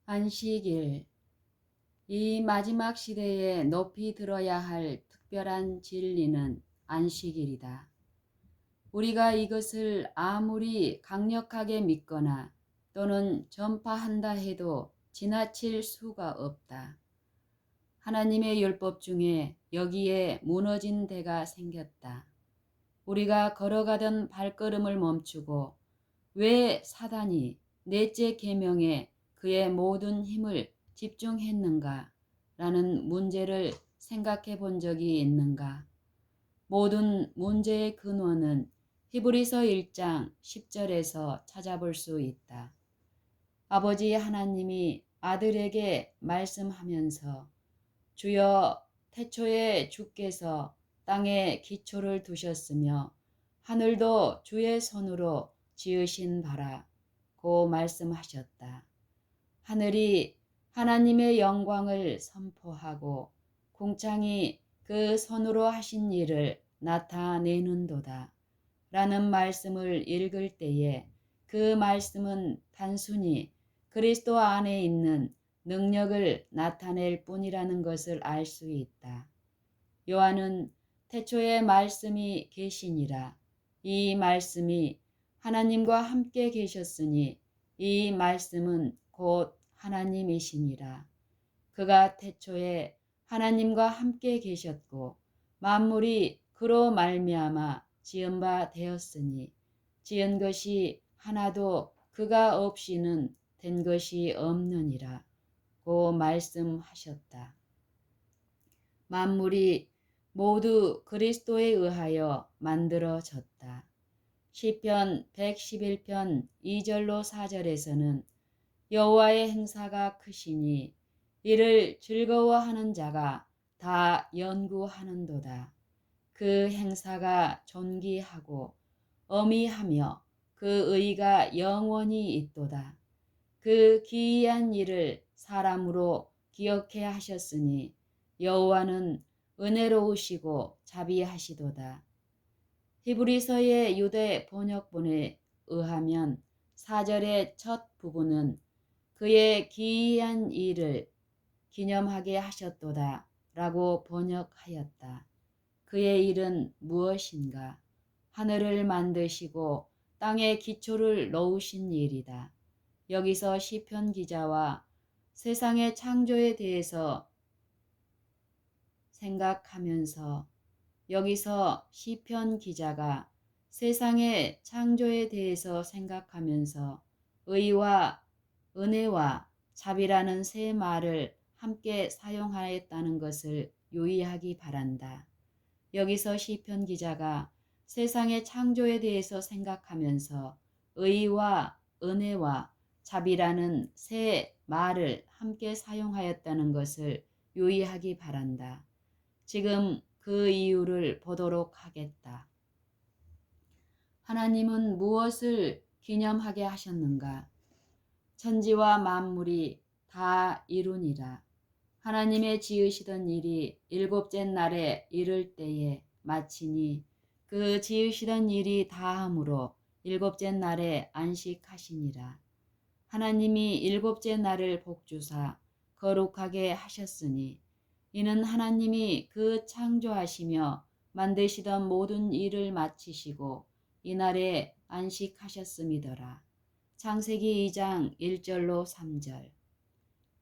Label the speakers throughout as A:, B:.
A: 안식일. 이 마지막 시대에 높이 들어야 할 특별한 진리는 안식일이다. 우리가 이것을 아무리 강력하게 믿거나 또는 전파한다 해도 지나칠 수가 없다. 하나님의 율법 중에 여기에 무너진 데가 생겼다. 우리가 걸어가던 발걸음을 멈추고 왜 사단이 넷째 계명에 그의 모든 힘을 집중했는가? 라는 문제를 생각해 본 적이 있는가? 모든 문제의 근원은 히브리서 1장 10절에서 찾아볼 수 있다. 아버지 하나님이 아들에게 말씀하면서 주여 태초에 주께서 땅에 기초를 두셨으며 하늘도 주의 손으로 지으신 바라 고 말씀하셨다. 하늘이 하나님의 영광을 선포하고 궁창이 그 손으로 하신 일을 나타내는도다 라는 말씀을 읽을 때에 그 말씀은 단순히 그리스도 안에 있는 능력을 나타낼 뿐이라는 것을 알 수 있다. 요한은 태초에 말씀이 계시니라. 이 말씀이 하나님과 함께 계셨으니 이 말씀은 곧 하나님이시니라. 그가 태초에 하나님과 함께 계셨고 만물이 그로 말미암아 지은 바 되었으니 지은 것이 하나도 그가 없이는 된 것이 없느니라 고 말씀하셨다. 만물이 모두 그리스도에 의하여 만들어졌다. 시편 111편 2절로 4절에서는 여호와의 행사가 크시니 이를 즐거워하는 자가 다 연구하는도다. 그 행사가 존귀하고 어미하며 그 의가 영원히 있도다. 그 기이한 일을 사람으로 기억해 하셨으니 여호와는 은혜로우시고 자비하시도다. 히브리서의 유대 번역본에 의하면 4절의 첫 부분은 그의 기이한 일을 기념하게 하셨도다 라고 번역하였다. 그의 일은 무엇인가? 하늘을 만드시고 땅에 기초를 놓으신 일이다. 여기서 시편 기자와 세상의 창조에 대해서 생각하면서 여기서 시편 기자가 세상의 창조에 대해서 생각하면서 의와 은혜와 자비라는 세 말을 함께 사용하였다는 것을 유의하기 바란다. 여기서 시편 기자가 세상의 창조에 대해서 생각하면서 의와 은혜와 자비라는 세 말을 함께 사용하였다는 것을 유의하기 바란다. 지금 그 이유를 보도록 하겠다. 하나님은 무엇을 기념하게 하셨는가? 천지와 만물이 다 이루니라. 하나님의 지으시던 일이 일곱째 날에 이를 때에 마치니 그 지으시던 일이 다함으로 일곱째 날에 안식하시니라. 하나님이 일곱째 날을 복주사 거룩하게 하셨으니 이는 하나님이 그 창조하시며 만드시던 모든 일을 마치시고 이날에 안식하셨음이더라. 창세기 2장 1절로 3절.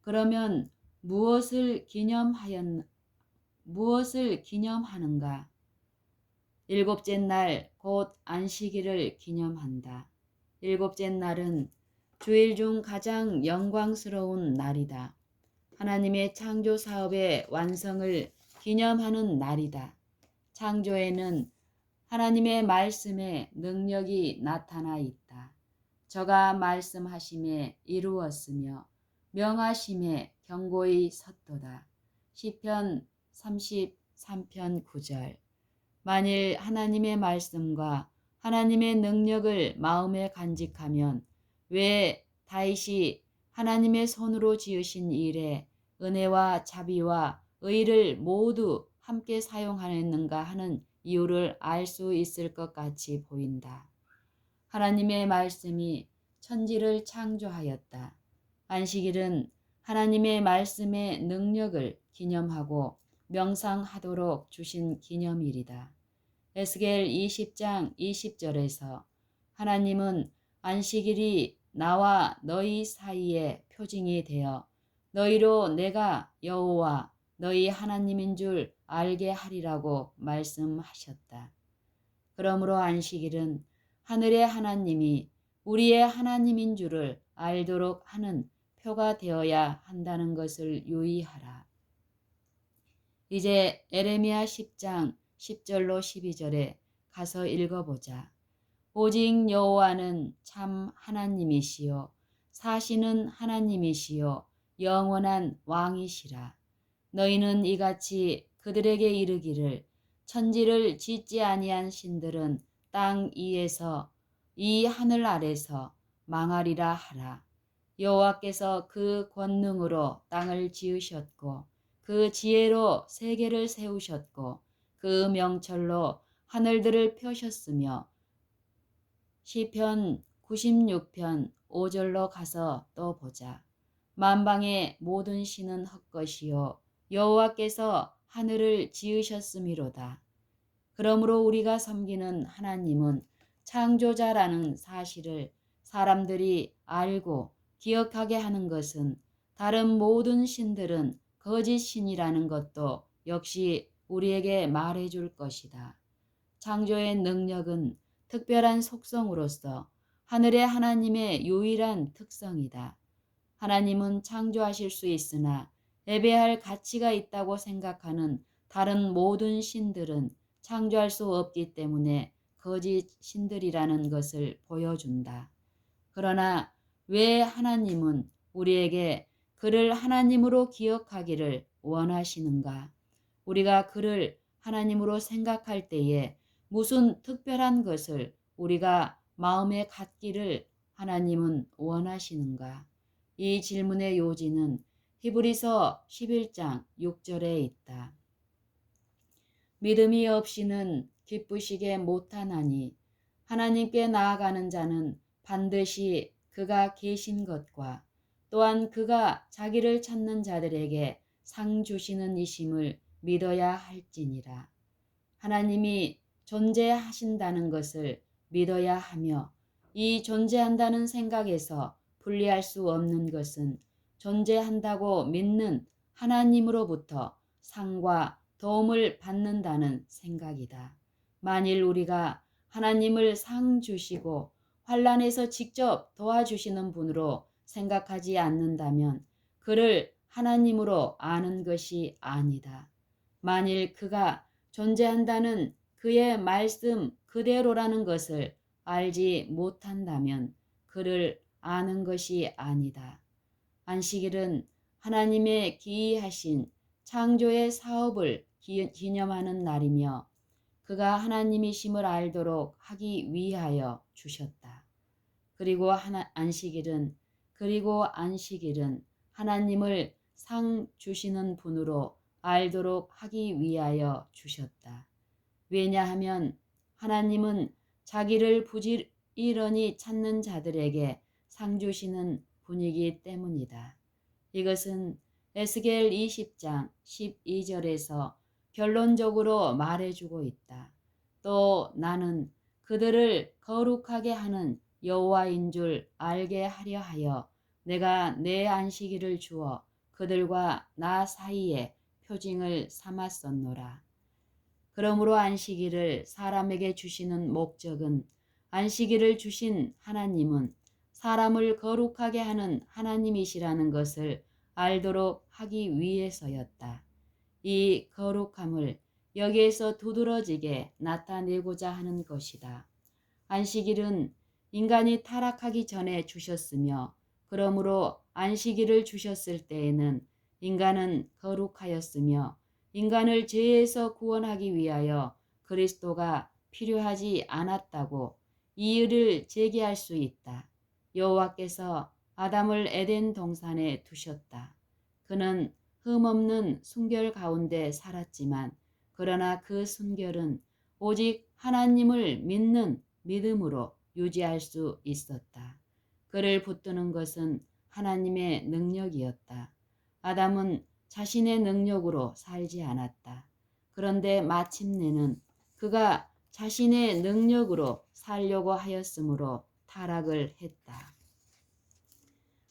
A: 그러면 무엇을 기념하는가? 일곱째 날 곧 안식일을 기념한다. 일곱째 날은 주일 중 가장 영광스러운 날이다. 하나님의 창조 사업의 완성을 기념하는 날이다. 창조에는 하나님의 말씀의 능력이 나타나 있다. 저가 말씀하심에 이루었으며 명하심에 경고히 섰도다. 시편 33편 9절. 만일 하나님의 말씀과 하나님의 능력을 마음에 간직하면 왜 다윗이 하나님의 손으로 지으신 일에 은혜와 자비와 의를 모두 함께 사용하였는가 하는 이유를 알 수 있을 것 같이 보인다. 하나님의 말씀이 천지를 창조하였다. 안식일은 하나님의 말씀의 능력을 기념하고 명상하도록 주신 기념일이다. 에스겔 20장 20절에서 하나님은 안식일이 나와 너희 사이에 표징이 되어 너희로 내가 여호와 너희 하나님인 줄 알게 하리라고 말씀하셨다. 그러므로 안식일은 하늘의 하나님이 우리의 하나님인 줄을 알도록 하는 표가 되어야 한다는 것을 유의하라. 이제 에레미야 10장 10절로 12절에 가서 읽어보자. 오직 여호와는 참 하나님이시요 사시는 하나님이시요 영원한 왕이시라. 너희는 이같이 그들에게 이르기를 천지를 짓지 아니한 신들은 땅 위에서 이 하늘 아래서 망하리라 하라. 여호와께서 그 권능으로 땅을 지으셨고 그 지혜로 세계를 세우셨고 그 명철로 하늘들을 펴셨으며 시편 96편 5절로 가서 또 보자. 만방의 모든 신은 헛것이요 여호와께서 하늘을 지으셨음이로다. 그러므로 우리가 섬기는 하나님은 창조자라는 사실을 사람들이 알고 기억하게 하는 것은 다른 모든 신들은 거짓 신이라는 것도 역시 우리에게 말해줄 것이다. 창조의 능력은 특별한 속성으로서 하늘의 하나님의 유일한 특성이다. 하나님은 창조하실 수 있으나 예배할 가치가 있다고 생각하는 다른 모든 신들은 창조할 수 없기 때문에 거짓 신들이라는 것을 보여준다. 그러나 왜 하나님은 우리에게 그를 하나님으로 기억하기를 원하시는가? 우리가 그를 하나님으로 생각할 때에 무슨 특별한 것을 우리가 마음에 갖기를 하나님은 원하시는가? 이 질문의 요지는 히브리서 11장 6절에 있다. 믿음이 없이는 기쁘시게 못하나니 하나님께 나아가는 자는 반드시 그가 계신 것과 또한 그가 자기를 찾는 자들에게 상 주시는 이심을 믿어야 할지니라. 하나님이 존재하신다는 것을 믿어야 하며 이 존재한다는 생각에서 분리할 수 없는 것은 존재한다고 믿는 하나님으로부터 상과 도움을 받는다는 생각이다. 만일 우리가 하나님을 상 주시고 환난에서 직접 도와주시는 분으로 생각하지 않는다면 그를 하나님으로 아는 것이 아니다. 만일 그가 존재한다는 그의 말씀 그대로라는 것을 알지 못한다면 그를 아는 것이 아니다. 안식일은 하나님의 기이하신 창조의 사업을 기념하는 날이며 그가 하나님이심을 알도록 하기 위하여 주셨다. 그리고 안식일은 하나님을 상 주시는 분으로 알도록 하기 위하여 주셨다. 왜냐하면 하나님은 자기를 부지런히 찾는 자들에게 상 주시는 분이기 때문이다. 이것은 에스겔 20장 12절에서 결론적으로 말해주고 있다. 또 나는 그들을 거룩하게 하는 여호와인 줄 알게 하려 하여 내가 내 안식일을 주어 그들과 나 사이에 표징을 삼았었노라. 그러므로 안식일을 사람에게 주시는 목적은 안식일을 주신 하나님은 사람을 거룩하게 하는 하나님이시라는 것을 알도록 하기 위해서였다. 이 거룩함을 여기에서 두드러지게 나타내고자 하는 것이다. 안식일은 인간이 타락하기 전에 주셨으며 그러므로 안식일을 주셨을 때에는 인간은 거룩하였으며 인간을 죄에서 구원하기 위하여 그리스도가 필요하지 않았다고 이의를 제기할 수 있다. 여호와께서 아담을 에덴 동산에 두셨다. 그는 흠없는 순결 가운데 살았지만 그러나 그 순결은 오직 하나님을 믿는 믿음으로 유지할 수 있었다. 그를 붙드는 것은 하나님의 능력이었다. 아담은 자신의 능력으로 살지 않았다. 그런데 마침내는 그가 자신의 능력으로 살려고 하였으므로 타락을 했다.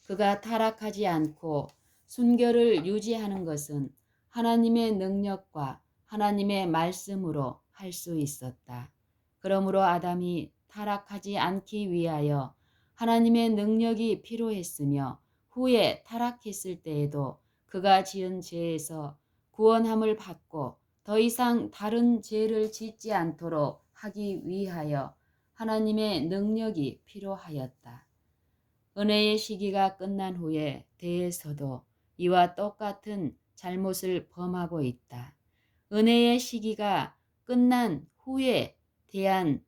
A: 그가 타락하지 않고 순결을 유지하는 것은 하나님의 능력과 하나님의 말씀으로 할 수 있었다. 그러므로 아담이 타락하지 않기 위하여 하나님의 능력이 필요했으며 후에 타락했을 때에도 그가 지은 죄에서 구원함을 받고 더 이상 다른 죄를 짓지 않도록 하기 위하여 하나님의 능력이 필요하였다. 은혜의 시기가 끝난 후에 대해서도 이와 똑같은 잘못을 범하고 있다. 은혜의 시기가 끝난 후에 대한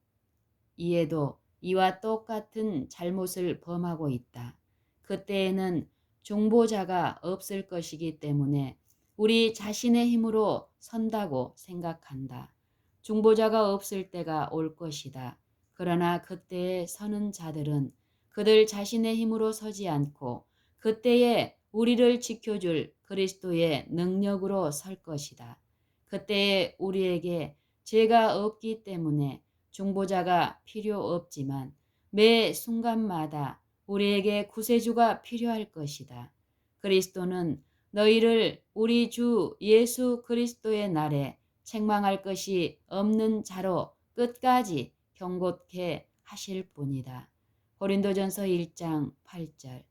A: 이에도 이와 똑같은 잘못을 범하고 있다. 그때에는 중보자가 없을 것이기 때문에 우리 자신의 힘으로 선다고 생각한다. 중보자가 없을 때가 올 것이다. 그러나 그때에 서는 자들은 그들 자신의 힘으로 서지 않고 그때에 우리를 지켜줄 그리스도의 능력으로 설 것이다. 그때에 우리에게 죄가 없기 때문에 중보자가 필요 없지만 매 순간마다 우리에게 구세주가 필요할 것이다. 그리스도는 너희를 우리 주 예수 그리스도의 날에 책망할 것이 없는 자로 끝까지 경고케 하실 뿐이다. 고린도전서 1장 8절.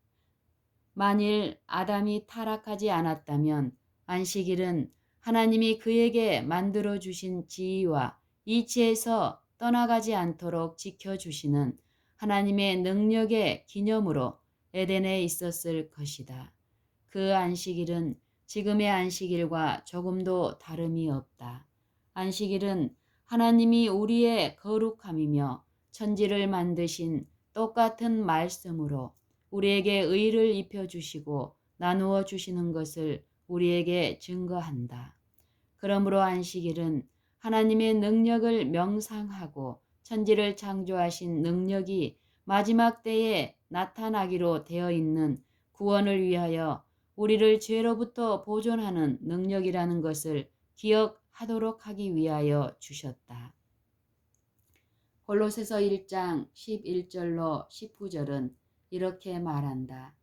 A: 만일 아담이 타락하지 않았다면 안식일은 하나님이 그에게 만들어 주신 지위와 이치에서 떠나가지 않도록 지켜주시는 하나님의 능력의 기념으로 에덴에 있었을 것이다. 그 안식일은 지금의 안식일과 조금도 다름이 없다. 안식일은 하나님이 우리의 거룩함이며 천지를 만드신 똑같은 말씀으로 우리에게 의를 입혀주시고 나누어 주시는 것을 우리에게 증거한다. 그러므로 안식일은 하나님의 능력을 명상하고 천지를 창조하신 능력이 마지막 때에 나타나기로 되어 있는 구원을 위하여 우리를 죄로부터 보존하는 능력이라는 것을 기억하도록 하기 위하여 주셨다. 골로새서 1장 11절로 19절은 이렇게 말한다.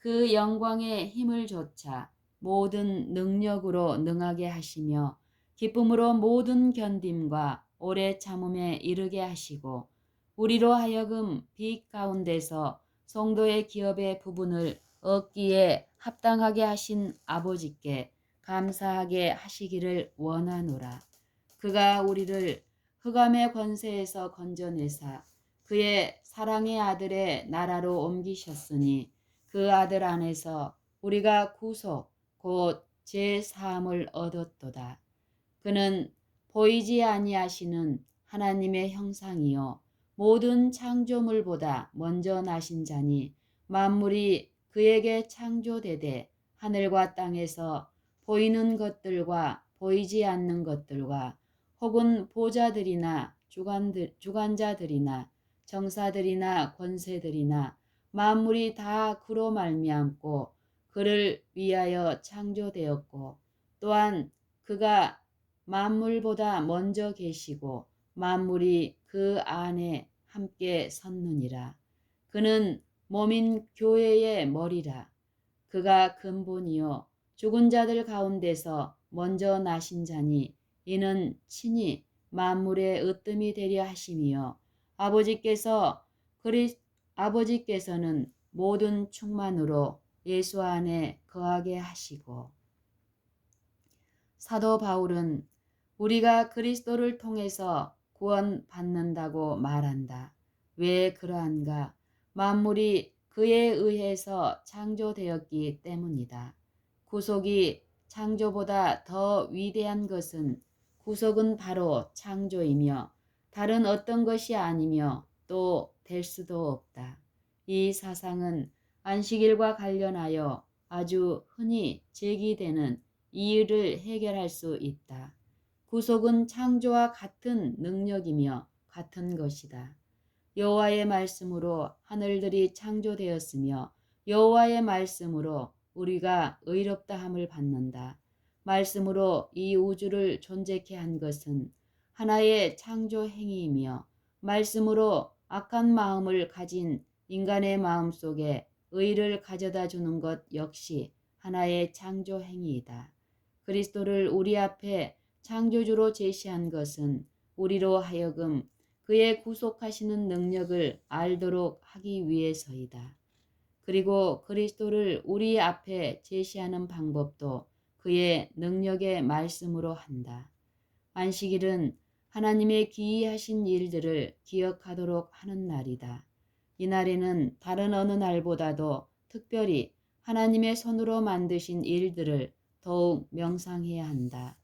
A: 그 영광의 힘을 조차 모든 능력으로 능하게 하시며 기쁨으로 모든 견딤과 오래 참음에 이르게 하시고 우리로 하여금 빛 가운데서 성도의 기업의 부분을 얻기에 합당하게 하신 아버지께 감사하게 하시기를 원하노라. 그가 우리를 흑암의 권세에서 건져내사 그의 사랑의 아들의 나라로 옮기셨으니 그 아들 안에서 우리가 구속 곧 제사함을 얻었도다. 그는 보이지 아니하시는 하나님의 형상이요 모든 창조물보다 먼저 나신 자니 만물이 그에게 창조되되 하늘과 땅에서 보이는 것들과 보이지 않는 것들과 혹은 보좌들이나 주관자들이나 정사들이나 권세들이나 만물이 다 그로 말미암고 그를 위하여 창조되었고 또한 그가 만물보다 먼저 계시고 만물이 그 안에 함께 섰느니라. 그는 몸인 교회의 머리라. 그가 근본이요 죽은 자들 가운데서 먼저 나신 자니 이는 친히 만물의 으뜸이 되려 하심이요 아버지께서는 모든 충만으로 예수 안에 거하게 하시고. 사도 바울은 우리가 그리스도를 통해서 구원받는다고 말한다. 왜 그러한가? 만물이 그에 의해서 창조되었기 때문이다. 구속이 창조보다 더 위대한 것은 구속은 바로 창조이며 다른 어떤 것이 아니며 또 될 수도 없다. 이 사상은 안식일과 관련하여 아주 흔히 제기되는 이유를 해결할 수 있다. 구속은 창조와 같은 능력이며 같은 것이다. 여호와의 말씀으로 하늘들이 창조되었으며 여호와의 말씀으로 우리가 의롭다함을 받는다. 말씀으로 이 우주를 존재케 한 것은 하나의 창조 행위이며 말씀으로 악한 마음을 가진 인간의 마음 속에 의를 가져다 주는 것 역시 하나의 창조 행위이다. 그리스도를 우리 앞에 창조주로 제시한 것은 우리로 하여금 그의 구속하시는 능력을 알도록 하기 위해서이다. 그리고 그리스도를 우리 앞에 제시하는 방법도 그의 능력의 말씀으로 한다. 안식일은 하나님의 기이하신 일들을 기억하도록 하는 날이다. 이 날에는 다른 어느 날보다도 특별히 하나님의 손으로 만드신 일들을 더욱 명상해야 한다.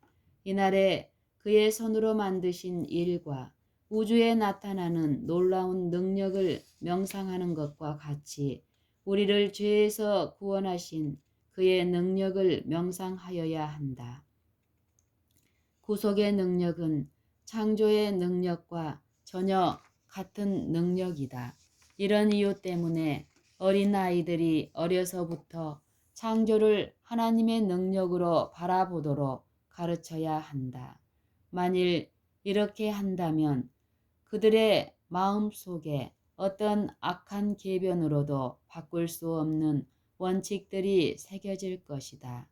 A: 이날에 그의 손으로 만드신 일과 우주에 나타나는 놀라운 능력을 명상하는 것과 같이 우리를 죄에서 구원하신 그의 능력을 명상하여야 한다. 구속의 능력은 창조의 능력과 전혀 같은 능력이다. 이런 이유 때문에 어린 아이들이 어려서부터 창조를 하나님의 능력으로 바라보도록 가르쳐야 한다. 만일 이렇게 한다면 그들의 마음 속에 어떤 악한 계변으로도 바꿀 수 없는 원칙들이 새겨질 것이다.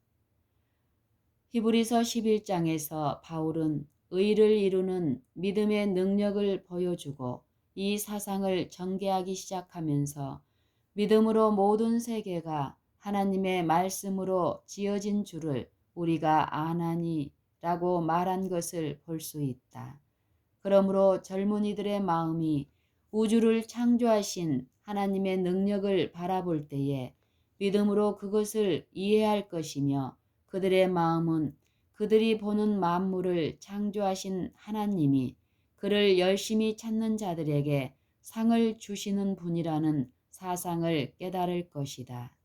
A: 히브리서 11장에서 바울은 의를 이루는 믿음의 능력을 보여주고 이 사상을 전개하기 시작하면서 믿음으로 모든 세계가 하나님의 말씀으로 지어진 줄을 우리가 아나니 라고 말한 것을 볼 수 있다. 그러므로 젊은이들의 마음이 우주를 창조하신 하나님의 능력을 바라볼 때에 믿음으로 그것을 이해할 것이며 그들의 마음은 그들이 보는 만물을 창조하신 하나님이 그를 열심히 찾는 자들에게 상을 주시는 분이라는 사상을 깨달을 것이다.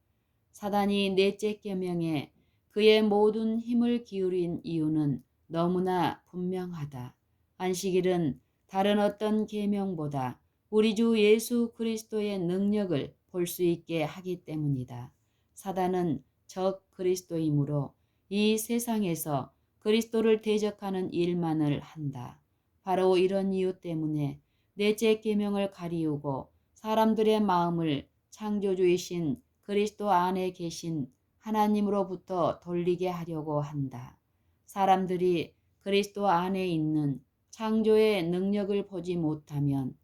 A: 사단이 넷째 계명에 그의 모든 힘을 기울인 이유는 너무나 분명하다. 안식일은 다른 어떤 계명보다 우리 주 예수 그리스도의 능력을 볼 수 있게 하기 때문이다. 사단은 적 그리스도이므로 이 세상에서 그리스도를 대적하는 일만을 한다. 바로 이런 이유 때문에 넷째 계명을 가리우고 사람들의 마음을 창조주이신 그리스도 안에 계신 하나님으로부터 돌리게 하려고 한다. 사람들이 그리스도 안에 있는 창조의 능력을 보지 못하면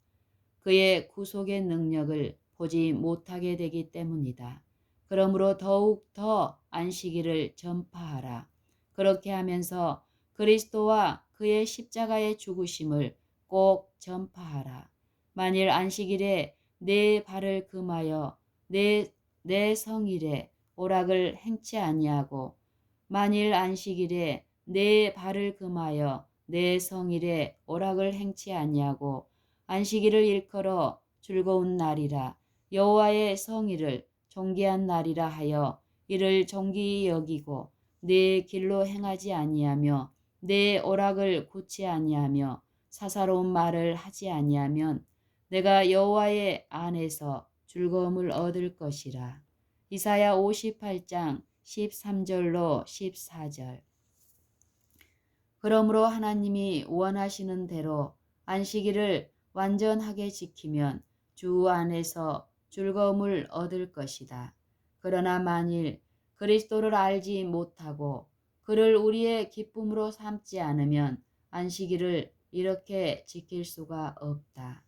A: 그의 구속의 능력을 보지 못하게 되기 때문이다. 그러므로 더욱 더 안식일을 전파하라. 그렇게 하면서 그리스도와 그의 십자가의 죽으심을 꼭 전파하라. 만일 안식일에 내 발을 금하여 내 성일에 오락을 행치 아니하고 만일 안식일에 내 발을 금하여 내 성일에 오락을 행치 아니하고 안식일을 일컬어 즐거운 날이라 여호와의 성일을 존귀한 날이라 하여 이를 존귀히 여기고 내 길로 행하지 아니하며 내 오락을 굳지 아니하며 사사로운 말을 하지 아니하면 내가 여호와의 안에서 즐거움을 얻을 것이라. 이사야 58장 13절로 14절. 그러므로 하나님이 원하시는 대로 안식일을 완전하게 지키면 주 안에서 즐거움을 얻을 것이다. 그러나 만일 그리스도를 알지 못하고 그를 우리의 기쁨으로 삼지 않으면 안식일을 이렇게 지킬 수가 없다.